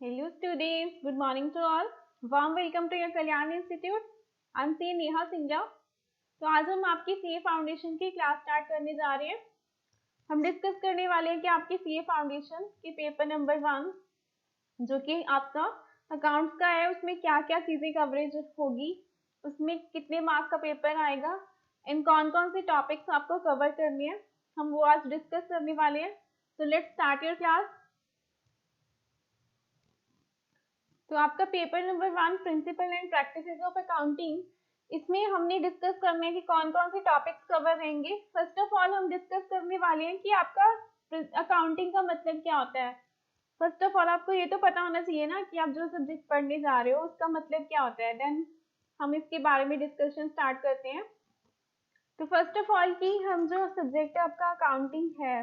Hello students, good morning to all. Warm welcome to your Kalyan Institute. I'm C. Neha Singha. तो आज हम आपकी CA foundation की class start करने जा रहे हैं। हम डिस्कस करने वाले हैं कि आपकी सीए फाउंडेशन के पेपर नंबर 1 जो कि आपका अकाउंट्स का है, उसमें क्या क्या चीजें कवरेज होगी, उसमें कितने मार्क्स का पेपर आएगा एंड कौन कौन से टॉपिक्स आपको कवर करने हैं, हम वो आज डिस्कस करने वाले हैं। तो लेट्स स्टार्ट योर क्लास। तो आपका paper number 1 principal and practices of accounting, इसमें हमने डिस्कस करने हैं कि कौन कौन से टॉपिक्स कवर रहेंगे। फर्स्ट ऑफ ऑल हम डिस्कस करने वाले हैं कि आपका अकाउंटिंग का मतलब क्या होता है। फर्स्ट ऑफ ऑल आपको ये तो पता होना चाहिए ना कि आप जो सब्जेक्ट पढ़ने जा रहे हो उसका मतलब क्या होता है। देन हम इसके बारे में डिस्कशन स्टार्ट करते हैं। तो फर्स्ट ऑफ ऑल कि हम जो सब्जेक्ट आपका अकाउंटिंग है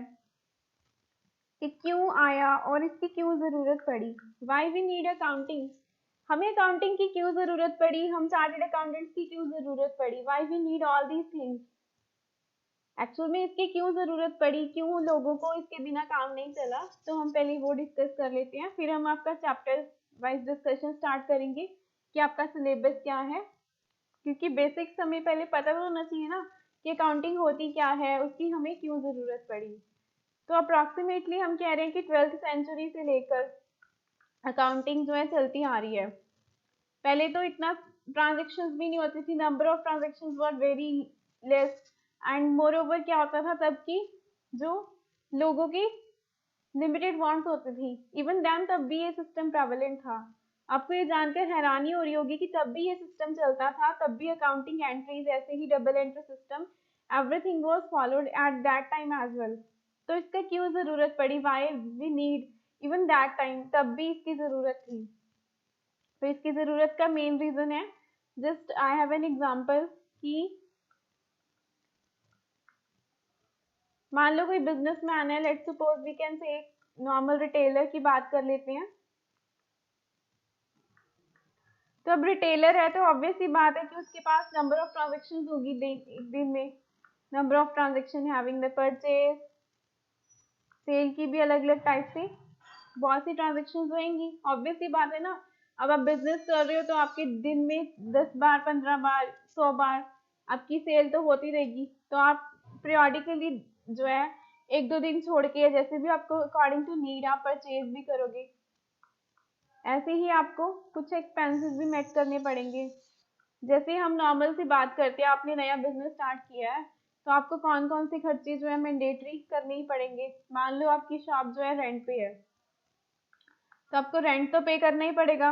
कि क्यों आया और इसकी क्यों ज़रूरत पड़ी, वाई वी नीड अकाउंटिंग, हमें अकाउंटिंग की क्यों ज़रूरत पड़ी, हम चार्टर्ड अकाउंटेंट्स की क्यों ज़रूरत पड़ी, why we need all these things. Actual में इसकी क्यों ज़रूरत पड़ी, क्यों लोगों को इसके बिना काम नहीं चला, तो हम पहले वो डिस्कस कर लेते हैं, फिर हम आपका चैप्टर वाइज डिस्कशन स्टार्ट करेंगे कि आपका सिलेबस क्या है, क्योंकि बेसिक्स हमें पहले पता तो होना चाहिए ना कि अकाउंटिंग होती क्या है, उसकी हमें क्यों ज़रूरत पड़ी। तो अप्रॉक्सीमेटली हम कह रहे हैं कि 12th सेंचुरी से लेकर अकाउंटिंग जो है चलती आ रही है। पहले तो इतना ट्रांजेक्शन्स भी नहीं होती थी, number of transactions were very less and more over क्या होता था तब की जो लोगों की लिमिटेड वांट्स होती थी, इवन देन तब भी ये सिस्टम प्रेवलेंट था। आपको ये जानकर हैरानी हो रही होगी कि तब भी ये सिस्टम चलता था, तब भी अकाउंटिंग एंट्रीज ऐसे ही double entry system everything was followed at that time as well. तो इसका क्यों ज़रूरत पड़ी, why we need even that time, तब भी इसकी ज़रूरत थी। तो इसकी ज़रूरत का मेन रीज़न है, just I have an example कि मान लो कोई बिजनेस मैन है, let's suppose we can say normal retailer की बात कर लेते हैं। तो अब रिटेलर है तो ऑब्वियस सी बात है कि उसके पास नंबर ऑफ ट्रांजेक्शन होगी एक दिन में, number of transaction having the purchase, sale की भी अलग अलग टाइप से बहुत सी ट्रांजेक्शन होंगी, ऑब्वियस सी बात है ना। अब आप बिजनेस कर रहे हो तो आपके दिन में 10 बार 15 बार 100 बार आपकी सेल तो होती रहेगी। तो आप पीरियोडिकली जो है एक दो दिन छोड़ के जैसे भी आपको अकॉर्डिंग टू नीड आप परचेज भी करोगे, ऐसे ही आपको कुछ एक्सपेंसेस भी मेट करने पड़ेंगे। जैसे हम नॉर्मल सी बात करते हैं, आपने नया बिजनेस स्टार्ट किया है तो आपको कौन कौन से खर्चे जो है मैंडेटरी करने ही पड़ेंगे। मान लो आपकी शॉप जो है रेंट पे है तो आपको रेंट तो पे करना ही पड़ेगा।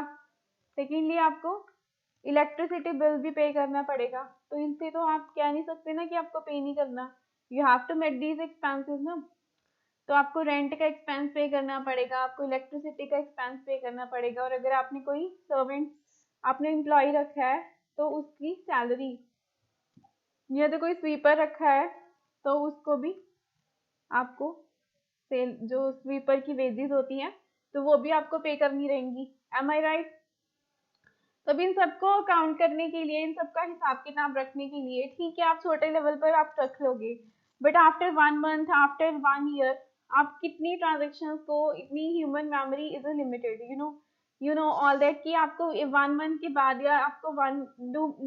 सेकेंडली आपको इलेक्ट्रिसिटी बिल भी पे करना पड़ेगा। तो इनसे तो आप कह नहीं सकते ना कि आपको पे नहीं करना, you have to met these expenses ना। तो आपको रेंट का एक्सपेंस पे करना पड़ेगा, आपको इलेक्ट्रिसिटी का एक्सपेंस पे करना पड़ेगा, और अगर आपने कोई सर्वेंट आपने एम्प्लॉय रखा है तो उसकी सैलरी, या तो कोई स्वीपर रखा है तो उसको भी आपको सेल जो स्वीपर की वेजेस होती हैं तो वो भी आपको पे करनी रहेंगी। एम आई राइट? तब इन सबको काउंट करने के लिए, इन सबका हिसाब किताब रखने के लिए ठीक है आप छोटे लेवल पर आप रख लोगे, but after 1 month after 1 year आप कितनी ट्रांजेक्शन्स को, इतनी human memory is limited, you know all that कि आपको 1 मंथ के बाद या आपको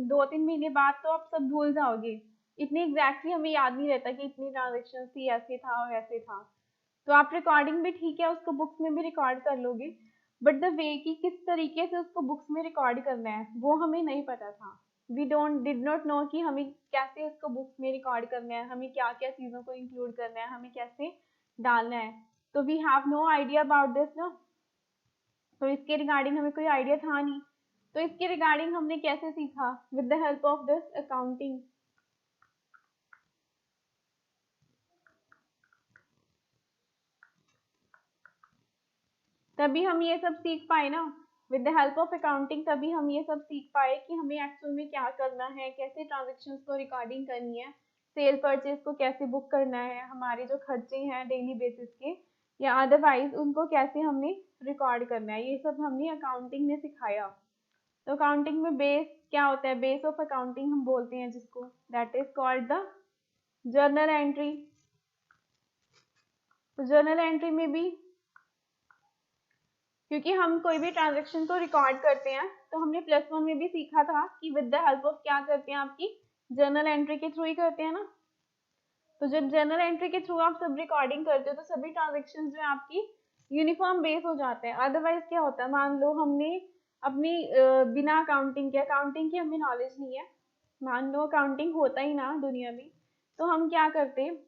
2-3 महीने बाद तो आप सब भूल जाओगे। इतनी एग्जैक्टली हमें याद नहीं रहता कि इतनी ट्रांजेक्शन थी, ऐसे था और वैसे था। तो आप रिकॉर्डिंग भी ठीक है उसको बुक्स में भी रिकॉर्ड कर लोगे, बट द वे कि किस तरीके से उसको बुक्स में रिकॉर्ड करना है वो हमें नहीं पता था। वी डिड नॉट नो कि हमें कैसे उसको बुक्स में रिकॉर्ड करना है, हमें क्या क्या चीज़ों को इंक्लूड करना है, हमें कैसे डालना है। तो we have no idea about this ना। तो इसके रिगार्डिंग हमें कोई आइडिया था नहीं। तो इसके रिगार्डिंग हमने कैसे सीखा, with the help of this accounting. तभी हम ये सब सीख पाए ना, with the help of accounting तभी हम ये सब सीख पाए कि हमें एक्चुअल में क्या करना है, कैसे ट्रांजेक्शन्स को रिकॉर्डिंग करनी है, सेल परचेज को कैसे बुक करना है, हमारे जो खर्चे हैं डेली बेसिस के या अदरवाइज उनको कैसे हमने रिकॉर्ड करना है, ये सब हमने अकाउंटिंग में सिखाया। तो अकाउंटिंग में बेस क्या होता है, बेस ऑफ अकाउंटिंग हम बोलते हैं जिसको, that is called the journal entry. तो जर्नल एंट्री में भी क्योंकि हम कोई भी ट्रांजेक्शन को रिकॉर्ड करते हैं तो हमने +1 में भी सीखा था कि विद द हेल्प ऑफ क्या करते हैं, आपकी जर्नल एंट्री के थ्रू ही करते हैं ना। तो जब जर्नल एंट्री के थ्रू आप सब रिकॉर्डिंग करते हो तो सभी ट्रांजेक्शन जो है आपकी यूनिफॉर्म बेस हो जाते हैं। अदरवाइज क्या होता है, मान लो हमने अपनी बिना अकाउंटिंग की हमें नॉलेज नहीं है, मान लो अकाउंटिंग होता ही ना दुनिया में, तो हम क्या करते हैं,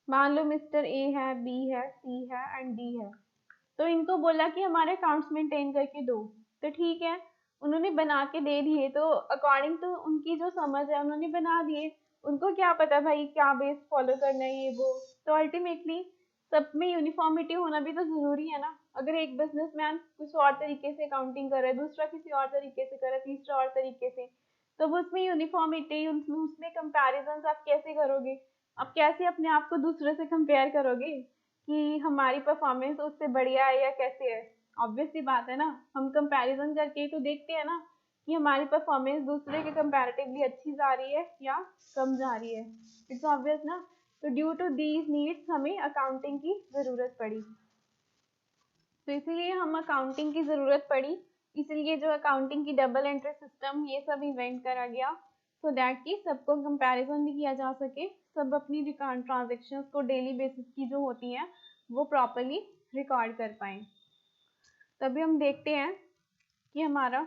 मान लो मिस्टर ए है, बी है, सी है एंड डी है, तो इनको बोला कि हमारे अकाउंट्स मेंटेन करके दो, तो ठीक है उन्होंने बना के दे दिए, तो अकॉर्डिंग टू उनकी जो समझ है उन्होंने बना दिए, उनको क्या पता भाई क्या बेस फॉलो करना है ये वो। तो अल्टीमेटली सब में यूनिफॉर्मिटी होना भी तो जरूरी है ना। अगर एक बिजनेसमैन कुछ और तरीके से अकाउंटिंग कर रहा है, दूसरा किसी और तरीके से कर रहा है, तीसरा और तरीके से, तो वो उसमें यूनिफॉर्मिटी, उसमें कंपैरिजन आप कैसे करोगे, आप कैसे अपने आप को दूसरे से कंपेयर करोगे कि हमारी परफॉर्मेंस उससे बढ़िया है या कैसे है। ऑब्वियस सी बात है ना, हम कंपैरिजन करके तो देखते हैं ना कि हमारी परफॉर्मेंस दूसरे के कंपैरेटिवली अच्छी जा रही है या कम जा रही है। इट्स ऑब्वियस ना। तो ड्यू टू दीज नीड्स हमें अकाउंटिंग की ज़रूरत पड़ी, तो इसीलिए हम अकाउंटिंग की ज़रूरत पड़ी, इसलिए जो अकाउंटिंग की डबल एंट्री सिस्टम ये सब इन्वेंट करा गया, सो दैट कि सबको कंपैरिजन भी किया जा सके, सब अपनी ट्रांजेक्शन्स को डेली बेसिस की जो होती हैं वो प्रॉपरली रिकॉर्ड कर पाएँ। तभी हम देखते हैं कि हमारा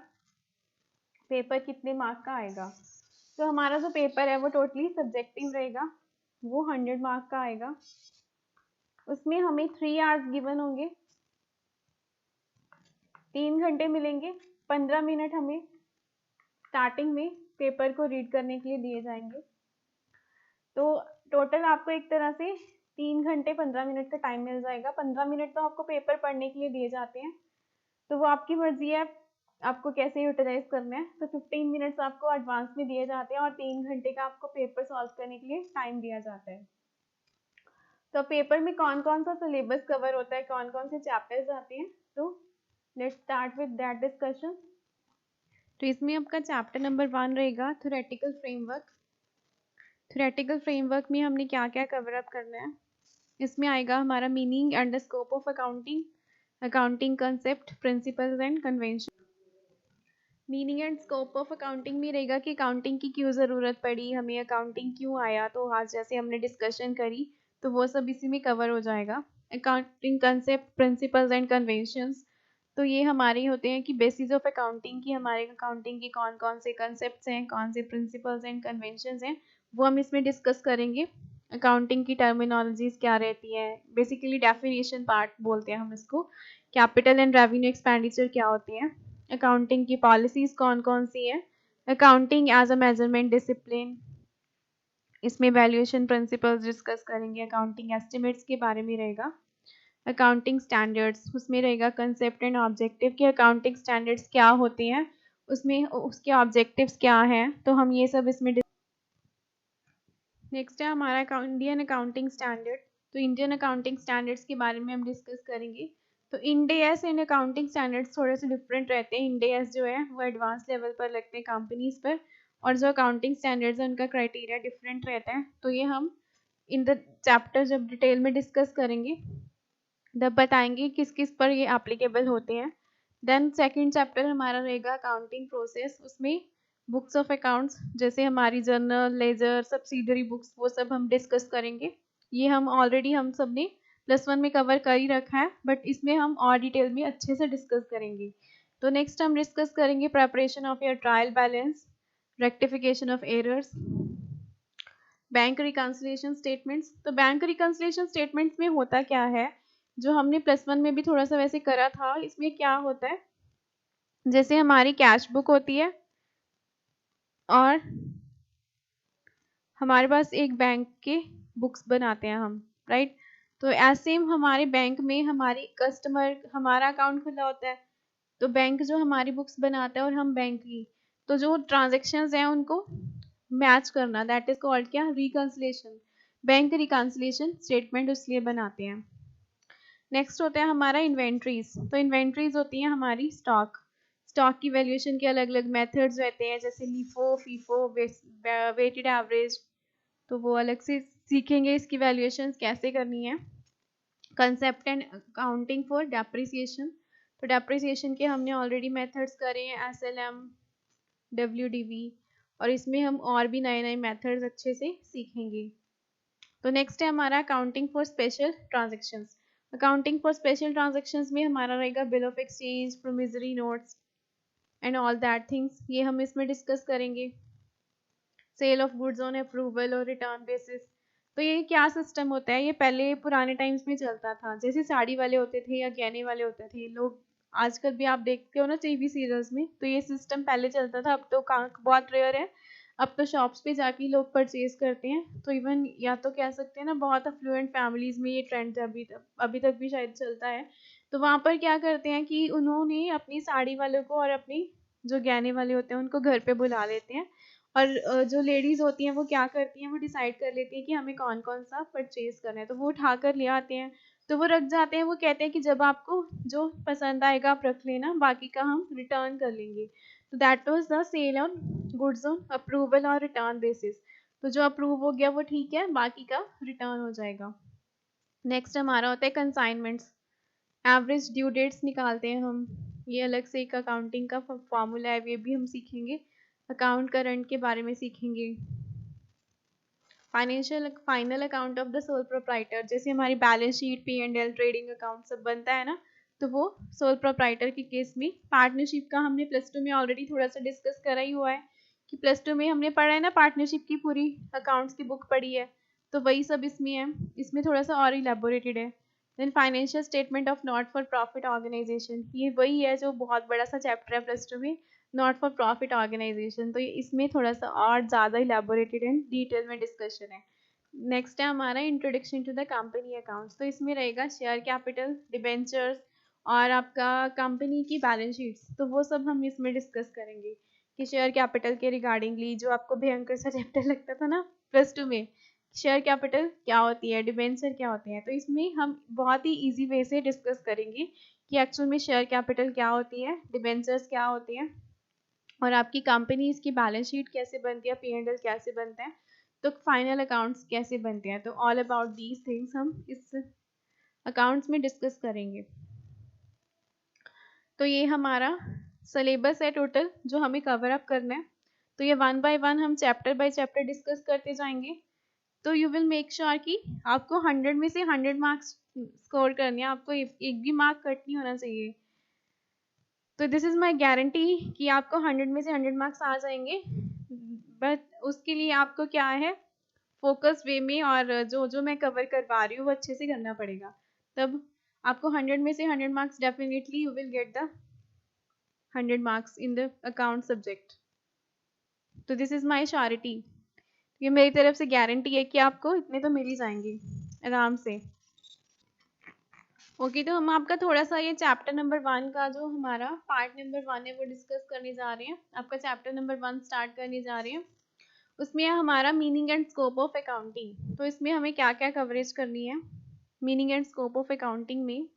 पेपर कितने मार्क का आएगा। तो हमारा जो पेपर है वो टोटली सब्जेक्टिव रहेगा, वो 100 मार्क का आएगा। उसमें हमें 3 आवर्स गिवन होंगे, 3 घंटे मिलेंगे, 15 मिनट हमें स्टार्टिंग में पेपर को रीड करने के लिए दिए जाएंगे। तो टोटल आपको एक तरह से 3 घंटे 15 मिनट का टाइम मिल जाएगा। 15 मिनट तो आपको पेपर पढ़ने के लिए दिए जाते हैं, तो वो आपकी मर्जी है आपको कैसे यूटिलाइज करना है। तो 15 मिनट्स आपको एडवांस में दिए जाते हैं और 3 घंटे का आपको पेपर सॉल्व करने के लिए टाइम दिया जाता है। तो पेपर में कौन कौन सा सिलेबस कवर होता है, कौन कौन से चैप्टर्स आते हैं, तो let's start with that discussion. तो इसमें आपका चैप्टर नंबर 1 रहेगा थ्योरेटिकल फ्रेमवर्क। थ्योरेटिकल फ्रेमवर्क में हमने क्या क्या कवर अप करना है, इसमें आएगा हमारा meaning and the scope of accounting, accounting concept, principles and convention. Meaning and scope of accounting में रहेगा कि अकाउंटिंग की क्यों ज़रूरत पड़ी, हमें अकाउंटिंग क्यों आया, तो आज जैसे हमने डिस्कशन करी तो वो सब इसी में कवर हो जाएगा। Accounting concept, principles and conventions, तो ये हमारे होते हैं कि बेसिस ऑफ अकाउंटिंग की, हमारे अकाउंटिंग के कौन कौन से कंसेप्ट हैं, कौन से प्रिंसिपल्स एंड कन्वेंशंस हैं, वो हम इसमें डिस्कस करेंगे। अकाउंटिंग की टर्मिनोलॉजीज क्या रहती हैं, बेसिकली डेफिनेशन पार्ट बोलते हैं हम इसको। कैपिटल एंड रेवेन्यू एक्सपेंडिचर क्या होती हैं, अकाउंटिंग की पॉलिसीज कौन कौन सी हैं, accounting as a measurement discipline, इसमें वैल्यूएशन प्रिंसिपल्स डिस्कस करेंगे, अकाउंटिंग एस्टिमेट्स के बारे में रहेगा। अकाउंटिंग स्टैंडर्ड्स, उसमें रहेगा कंसेप्ट एंड ऑब्जेक्टिव कि अकाउंटिंग स्टैंडर्ड्स क्या होते हैं, उसमें उसके ऑब्जेक्टिव्स क्या हैं, तो हम ये सब इसमें। नेक्स्ट है हमारा इंडियन अकाउंटिंग स्टैंडर्ड। तो इंडियन अकाउंटिंग स्टैंडर्ड्स के बारे में हम डिस्कस करेंगे। तो end S and accounting standards थोड़े से डिफरेंट रहते हैं। इंड एस जो है वो एडवांस लेवल पर लगते हैं कंपनीज पर, और जो अकाउंटिंग स्टैंडर्ड्स है उनका क्राइटेरिया डिफरेंट रहता है। तो ये हम इन द चैप्टर जब डिटेल में डिस्कस करेंगे तब बताएंगे किस किस पर ये एप्लीकेबल होते हैं। देन सेकंड चैप्टर हमारा रहेगा अकाउंटिंग प्रोसेस, उसमें बुक्स ऑफ अकाउंट्स जैसे हमारी जर्नल, लेजर, सब्सिडरी बुक्स, वो सब हम डिस्कस करेंगे। ये हम ऑलरेडी हम सब ने +1 में कवर कर ही रखा है, बट इसमें हम और डिटेल में अच्छे से डिस्कस करेंगे। तो नेक्स्ट हम डिस्कस करेंगे preparation of your trial balance, rectification of errors, bank reconciliation statements. तो बैंक रिकंसिलिएशन स्टेटमेंट्स में होता क्या है, जो हमने +1 में भी थोड़ा सा वैसे करा था, इसमें क्या होता है, जैसे हमारी कैश बुक होती है और हमारे पास एक बैंक के बुक्स बनाते हैं हम, राइट। तो ऐसे हमारे बैंक में हमारी कस्टमर, हमारा अकाउंट खुला होता है, तो बैंक जो हमारी बुक्स बनाता है और हम बैंक की, तो जो ट्रांजेक्शन्स हैं उनको मैच करना, दैट इज कॉल्ड क्या, रिकंसिलिएशन। बैंक रिकंसिलिएशन स्टेटमेंट इसलिए बनाते हैं। नेक्स्ट होता है हमारा इन्वेंट्रीज। तो इन्वेंट्रीज होती हैं हमारी स्टॉक, स्टॉक की वैल्यूएशन के अलग अलग मेथड्स रहते हैं, जैसे लीफो, फीफो, वेटेड एवरेज, तो वो अलग से सीखेंगे इसकी वैल्यूएशन कैसे करनी है। Concept and accounting for depreciation. तो डेप्रिसिएशन के हमने ऑलरेडी मेथड्स करे हैं, SLM, WDV, और इसमें हम और भी नए नए मेथड्स अच्छे से सीखेंगे। तो नेक्स्ट है हमारा accounting for special transactions. Accounting for special transactions में हमारा रहेगा bill of exchange, promissory notes and all that things, ये हम इसमें डिस्कस करेंगे। Sale of goods on approval और रिटर्न बेसिस। तो ये क्या सिस्टम होता है, ये पहले पुराने टाइम्स में चलता था, जैसे साड़ी वाले होते थे या गहने वाले होते थे लोग, आजकल भी आप देखते हो ना टीवी सीरियल्स में, तो ये सिस्टम पहले चलता था, अब तो बहुत रेयर है। अब तो शॉप्स पे जाके लोग परचेज करते हैं। तो इवन या तो कह सकते हैं ना, बहुत अफ्लुएंट फैमिलीज में ये ट्रेंड अभी तक भी शायद चलता है। तो वहाँ पर क्या करते हैं कि उन्होंने अपनी साड़ी वालों को और अपनी जो गहने वाले होते हैं उनको घर पे बुला लेते हैं, और जो लेडीज होती हैं वो क्या करती हैं, वो डिसाइड कर लेती हैं कि हमें कौन कौन सा परचेज करना है, तो वो उठा कर ले आते हैं। तो वो रख जाते हैं, वो कहते हैं कि जब आपको जो पसंद आएगा आप रख लेना, बाकी का हम रिटर्न कर लेंगे। तो that was the sale on goods on approval और रिटर्न बेसिस। तो जो अप्रूव हो गया वो ठीक है, बाकी का रिटर्न हो जाएगा। नेक्स्ट हमारा होता है कंसाइनमेंट्स। एवरेज ड्यू डेट्स निकालते हैं हम, ये अलग से एक अकाउंटिंग का फॉर्मूला है, ये भी हम सीखेंगे। अकाउंट करंट के बारे में सीखेंगे। Financial final account of the sole proprietor, जैसे हमारी balance sheet, P&L, trading account सब बनता है ना, तो वो सोल प्रोप्राइटर के केस में। पार्टनरशिप का हमने +2 में ऑलरेडी थोड़ा सा डिस्कस करा ही हुआ है, कि +2 में हमने पढ़ा है ना, पार्टनरशिप की पूरी अकाउंट्स की बुक पढ़ी है, तो वही सब इसमें है, इसमें थोड़ा सा और इलेबोरेटेड है। Then financial statement of not for profit organisation, ये वही है जो बहुत बड़ा सा चैप्टर है +2 में, नॉट फॉर प्रॉफिट ऑर्गेनाइजेशन। तो ये इसमें थोड़ा सा और ज़्यादा इलेबोरेटेड एंड डिटेल में डिस्कशन है। नेक्स्ट है हमारा introduction to the company accounts. तो इसमें रहेगा शेयर कैपिटल, डिबेंचर्स और आपका कंपनी की बैलेंस शीट्स, तो वो सब हम इसमें डिस्कस करेंगे कि शेयर कैपिटल के रिगार्डिंगली, जो आपको भयंकर सा चैप्टर लगता था ना +2 में, शेयर कैपिटल क्या होती है, डिबेंचर क्या होते हैं, तो इसमें हम बहुत ही इजी वे से डिस्कस करेंगे कि एक्चुअल में शेयर कैपिटल क्या होती है, डिबेंचर्स क्या होती हैं, और आपकी कंपनी इसकी बैलेंस शीट कैसे बनती है, P&L कैसे बनता है, तो फाइनल अकाउंट्स कैसे बनते हैं। तो ऑल अबाउट दीज थिंग्स हम इस अकाउंट्स में डिस्कस करेंगे। तो ये हमारा सिलेबस है टोटल जो हमें कवर अप करना है। तो ये 1 बाय 1 हम चैप्टर बाय चैप्टर डिस्कस करते जाएंगे। तो यू विल मेक श्योर कि आपको 100 में से 100 मार्क्स स्कोर करने हैं, आपको एक भी मार्क कट नहीं होना चाहिए। तो दिस इज माई गारंटी कि आपको 100 में से 100 मार्क्स आ जाएंगे, बट उसके लिए आपको क्या है, फोकस वे में, और जो जो मैं कवर करवा रही हूँ वो अच्छे से करना पड़ेगा, तब आपको 100 में से 100 marks definitely you will get the 100 marks in the account subject. तो दिस इज माई श्योरिटी, ये मेरी तरफ से गारंटी है कि आपको इतने तो मिल ही जाएंगे आराम से। ओके तो हम आपका थोड़ा सा ये चैप्टर नंबर 1 का जो हमारा पार्ट नंबर 1 है वो डिस्कस करने जा रहे हैं। आपका चैप्टर नंबर 1 स्टार्ट करने जा रहे हैं। उसमें है हमारा meaning and scope of accounting. तो इसमें हमें क्या क्या कवरेज करनी है meaning and scope of accounting में।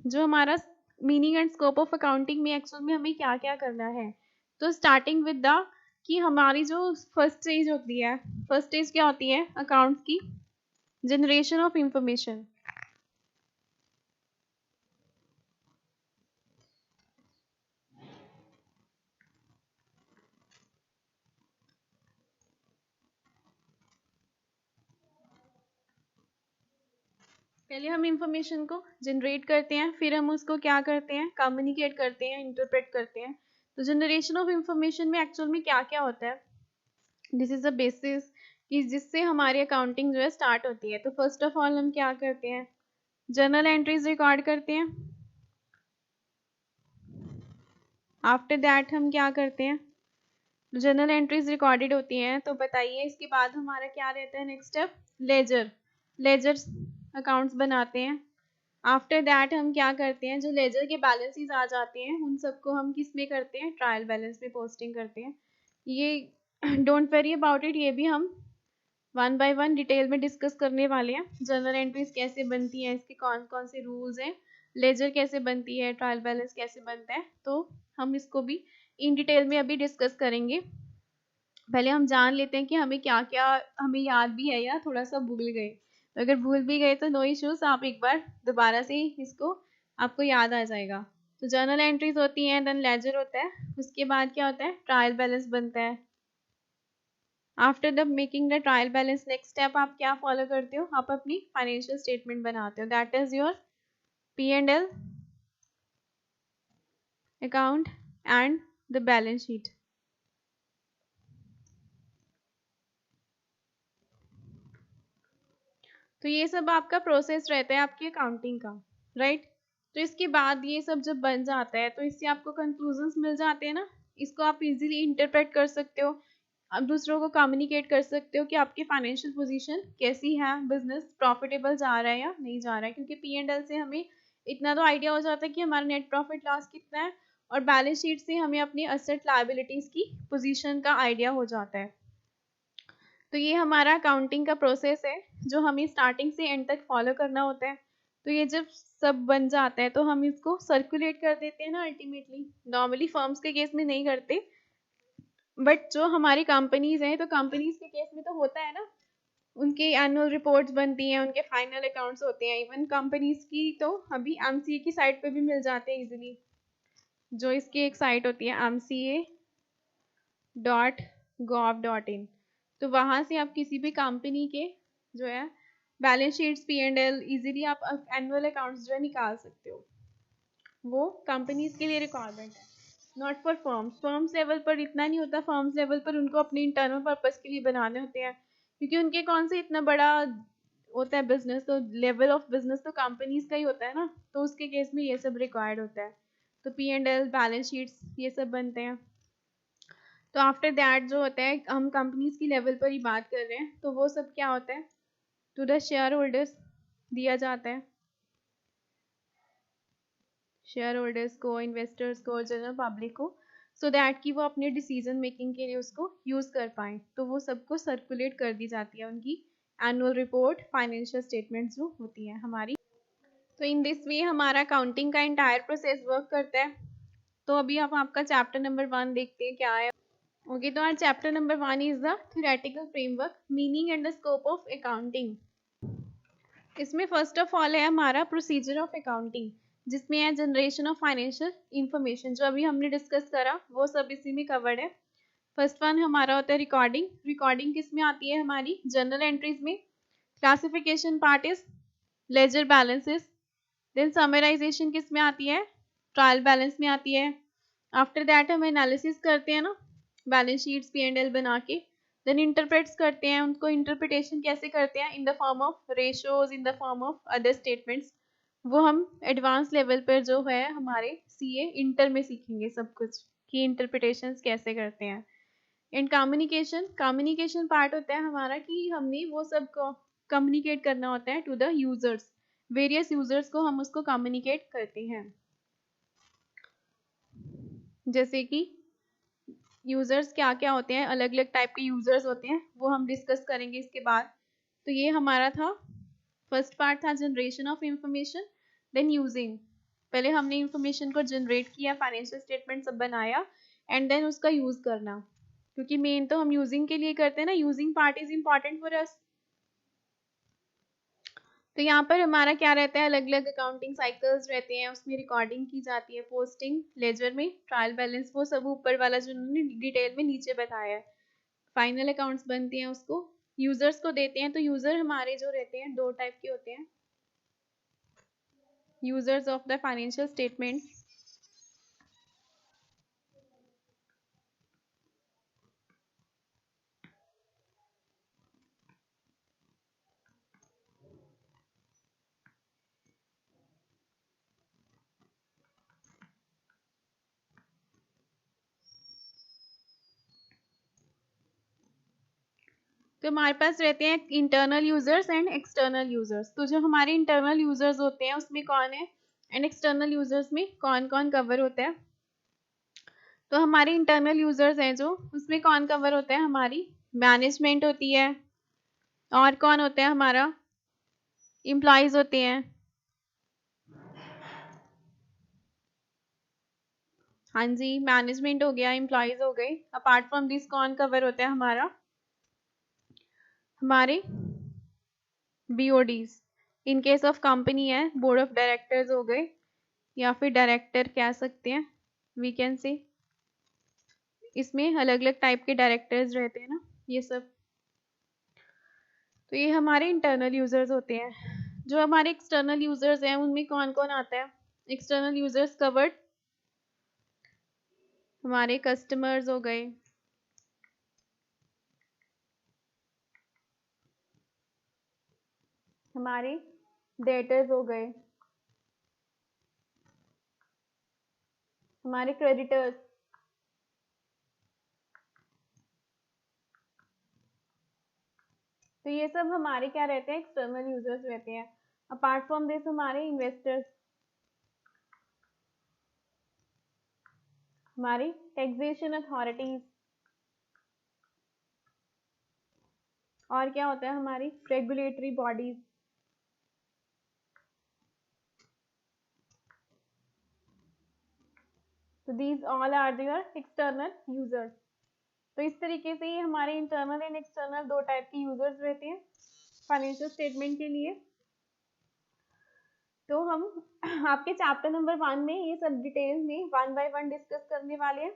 जो हमारा meaning and scope of accounting में एक्चुअल में हमें क्या क्या करना है, तो स्टार्टिंग विद द कि हमारी जो फर्स्ट स्टेज होती है, फर्स्ट स्टेज क्या होती है अकाउंट्स की, जनरेशन ऑफ इंफॉर्मेशन। पहले हम इंफॉर्मेशन को जनरेट करते हैं, फिर हम उसको क्या करते हैं, कम्युनिकेट करते हैं, इंटरप्रेट करते हैं। तो जनरेशन ऑफ इंफॉर्मेशन में एक्चुअल में क्या क्या होता है, दिस इज द बेसिस कि जिससे हमारी अकाउंटिंग जो है स्टार्ट होती है। तो फर्स्ट ऑफ ऑल हम क्या करते हैं, जर्नल एंट्रीज रिकॉर्ड करते हैं। आफ्टर दैट हम क्या करते हैं, जर्नल एंट्रीज रिकॉर्डेड होती हैं, तो बताइए इसके बाद हमारा क्या रहता है next step, ledger, ledger accounts बनाते हैं। आफ्टर दैट हम क्या करते हैं, जो लेजर के बैलेंसेस आ जाते हैं उन सबको हम किस में करते हैं, ट्रायल बैलेंस में पोस्टिंग करते हैं। ये डोंट वेरी अबाउट इट, ये भी हम 1 बाय 1 डिटेल में डिस्कस करने वाले हैं। जर्नल एंट्रीज कैसे बनती हैं, इसके कौन कौन से रूल्स हैं, लेजर कैसे बनती है, ट्रायल बैलेंस कैसे बनता है, तो हम इसको भी इन डिटेल में अभी डिस्कस करेंगे। पहले हम जान लेते हैं कि हमें क्या क्या हमें याद भी है या थोड़ा सा भूल गए। अगर भूल भी गए तो नो इश्यूज, आप एक बार दोबारा से इसको आपको याद आ जाएगा। तो जर्नल एंट्रीज होती हैं, देन लेजर होता है, उसके बाद क्या होता है, ट्रायल बैलेंस बनता है। After the making the trial balance, next step आप क्या फॉलो करते हो, आप अपनी फाइनेंशियल स्टेटमेंट बनाते हो, that is your P&L account and the balance sheet. तो ये सब आपका प्रोसेस रहता है आपकी अकाउंटिंग का, राइट। तो इसके बाद ये सब जब बन जाता है तो इससे आपको कंक्लूजन्स मिल जाते हैं ना, इसको आप इजीली इंटरप्रेट कर सकते हो, आप दूसरों को कम्युनिकेट कर सकते हो कि आपकी फाइनेंशियल पोजीशन कैसी है, बिजनेस प्रॉफिटेबल जा रहा है या नहीं जा रहा है, क्योंकि P&L से हमें इतना तो आइडिया हो जाता है कि हमारा नेट प्रॉफिट लॉस कितना है, और बैलेंस शीट से हमें अपनी असेट लायबिलिटीज की पोजीशन का आइडिया हो जाता है। तो ये हमारा अकाउंटिंग का प्रोसेस है जो हमें स्टार्टिंग से एंड तक फॉलो करना होता है। तो ये जब सब बन जाता है तो हम इसको सर्कुलेट कर देते हैं ना अल्टीमेटली, नॉर्मली फर्म्स के केस में नहीं करते, बट जो हमारी कंपनीज हैं तो कंपनीज के केस में तो होता है ना, उनके एनुअल रिपोर्ट्स बनती हैं, उनके फाइनल अकाउंट्स होते हैं, इवन कंपनीज की तो अभी MCA की साइट पे भी मिल जाते हैं इजीली, जो इसकी एक साइट होती है mca.gov.in। तो वहाँ से आप किसी भी कंपनी के जो है बैलेंस शीट्स, P&L इजीली आप एनुअल अकाउंट्स जो है निकाल सकते हो। वो कंपनीज के लिए रिक्वायरमेंट है, not for firms. Firms level पर इतना नहीं होता, फर्म्स लेवल पर उनको अपने इंटरनल पर्पस के लिए बनाने होते हैं, क्योंकि उनके कौन से इतना बड़ा होता है बिजनेस, तो लेवल ऑफ बिजनेस तो कंपनीज का ही होता है ना, तो उसके केस में ये सब रिक्वायर्ड होता है। तो P&L बैलेंस शीट्स ये सब बनते हैं। तो आफ्टर दैट जो होता है, हम कंपनीज की लेवल पर ही बात कर रहे हैं, तो वो सब क्या होता है, टू द शेयर होल्डर्स दिया जाता है, शेयर होल्डर्स को, इन्वेस्टर्स को, जनरल पब्लिक को, सो दैट कि वो अपने डिसीजन मेकिंग के लिए उसको यूज़ कर पाएँ। तो वो सबको सर्कुलेट कर दी जाती है उनकी एनुअल रिपोर्ट, फाइनेंशियल स्टेटमेंट्स जो होती हैं हमारी। तो इन दिस वे हमारा अकाउंटिंग का एंटायर प्रोसेस वर्क करता है। तो अभी हम आपका चैप्टर नंबर 1 देखते हैं क्या है। ओके, तो our chapter number 1 is the theoretical framework, meaning and the scope of accounting। इसमें फर्स्ट ऑफ ऑल है हमारा प्रोसीजर ऑफ अकाउंटिंग, जिसमें है जनरेशन ऑफ फाइनेंशियल इंफॉर्मेशन, जो अभी हमने डिस्कस करा वो सब इसी में कवर्ड है। फर्स्ट वन हमारा होता है रिकॉर्डिंग। रिकॉर्डिंग किस में आती है, हमारी जर्नल एंट्रीज में। Classification part is ledger balances. Then summarisation किस में आती है, ट्रायल बैलेंस में आती है। आफ्टर दैट हम एनालिसिस करते हैं ना बैलेंस शीट्स P&L बना के, देन इंटरप्रेट्स करते हैं, उनको इंटरप्रिटेशन कैसे करते हैं, in the form of ratios, in the form of other statements. वो हम एडवांस लेवल पर जो है हमारे CA इंटर में सीखेंगे सब कुछ कि इंटरप्रिटेशन कैसे करते हैं। एंड कम्युनिकेशन, कम्युनिकेशन पार्ट होता है हमारा कि हमने वो सब को कम्युनिकेट करना होता है to the users, various users को हम उसको कम्युनिकेट करते हैं। जैसे कि यूजर्स क्या क्या होते हैं, अलग अलग टाइप के यूजर्स होते हैं, वो हम डिस्कस करेंगे इसके बाद। तो ये हमारा था फर्स्ट पार्ट, था generation of information, then using. पहले हमने इंफॉर्मेशन को जनरेट किया, फाइनेंशियल स्टेटमेंट सब बनाया, एंड देन उसका यूज करना, क्योंकि मेन तो हम यूजिंग के लिए करते हैं ना, using part is important for us. तो यहाँ पर हमारा क्या रहता है, अलग अलग अकाउंटिंग साइकिल्स रहते हैं, उसमें रिकॉर्डिंग की जाती है, पोस्टिंग, लेजर में, ट्रायल बैलेंस, वो सब ऊपर वाला जो उन्होंने डिटेल में नीचे बताया है। फाइनल अकाउंट्स बनते हैं, उसको यूजर्स को देते हैं। तो यूजर हमारे जो रहते हैं दो टाइप के होते हैं, users of the financial statement. तो हमारे पास रहते हैं internal users and external users. तो जो हमारे इंटरनल यूजर्स होते हैं उसमें कौन है, एंड एक्सटर्नल यूजर्स में कौन कौन कवर होता है। तो हमारे इंटरनल यूजर्स हैं जो, उसमें कौन कवर होता है, हमारी मैनेजमेंट होती है, और कौन होता है हमारा, एम्प्लॉयज होते हैं। हाँ जी, मैनेजमेंट हो गया, एम्प्लॉयज हो गए। अपार्ट फ्रॉम दिस कौन कवर होता है हमारा, हमारे BODs। In case of company है बोर्ड ऑफ डायरेक्टर्स हो गए, या फिर डायरेक्टर कह सकते हैं, वी कैन से। इसमें अलग अलग टाइप के डायरेक्टर्स रहते हैं ना, ये सब। तो ये हमारे इंटरनल यूजर्स होते हैं। जो हमारे एक्सटर्नल यूजर्स हैं उनमें कौन कौन आता है? एक्सटर्नल यूजर्स कवर्ड हमारे कस्टमर्स हो गए, हमारे डेटर्स हो गए, हमारे क्रेडिटर्स, तो ये सब हमारे क्या रहते हैं? एक्सटर्नल यूजर्स रहते हैं। अपार्ट फ्रॉम दिस हमारे इन्वेस्टर्स, हमारी टैक्सेशन अथॉरिटीज, और क्या होता है? हमारी रेगुलेटरी बॉडीज। तो these all are your external users. तो इस तरीके से ये हमारे इंटरनल एंड एक्सटर्नल दो टाइप के यूजर्स रहते हैं फाइनेंशियल स्टेटमेंट के लिए। तो हम आपके चैप्टर नंबर 1 में ये सब डिटेल में 1 बाय 1 डिस्कस करने वाले हैं।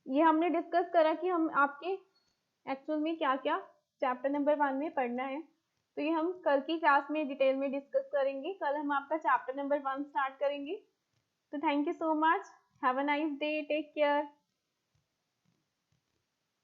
ये हमने डिस्कस करा कि हम आपके एक्चुअल में क्या क्या चैप्टर नंबर 1 में पढ़ना है। तो ये हम कल की क्लास में डिटेल में डिस्कस करेंगे। कल हम आपका चैप्टर नंबर 1 स्टार्ट करेंगे। तो thank you so much, have a nice day, take care.